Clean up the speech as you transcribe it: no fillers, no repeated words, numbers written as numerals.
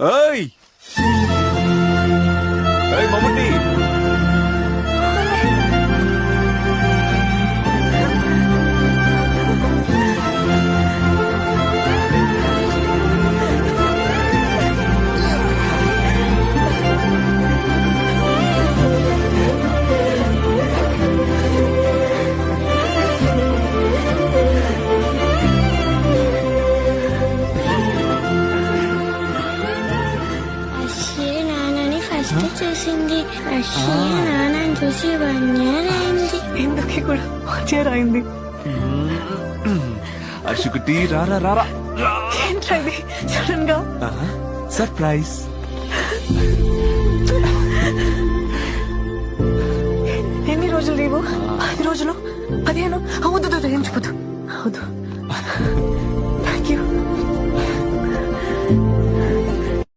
ఏయ్ ఏయ్ మమ్ముట్టి, అశ్విని నాన్నని ఫస్ట్ చూసింది. అశ్విని నాన్నని చూసి 1 year అయింది. ఎందుకు కూడా చేరైంది. అర్షుకుటి రారా రారా. ఏంట్రా ఇది సడన్ గా? సర్ప్రైజ్. ఎన్ని రోజులు లేవు? 10 రోజులు, 15. అవుదు ఏం చెప్పదు. అవుదు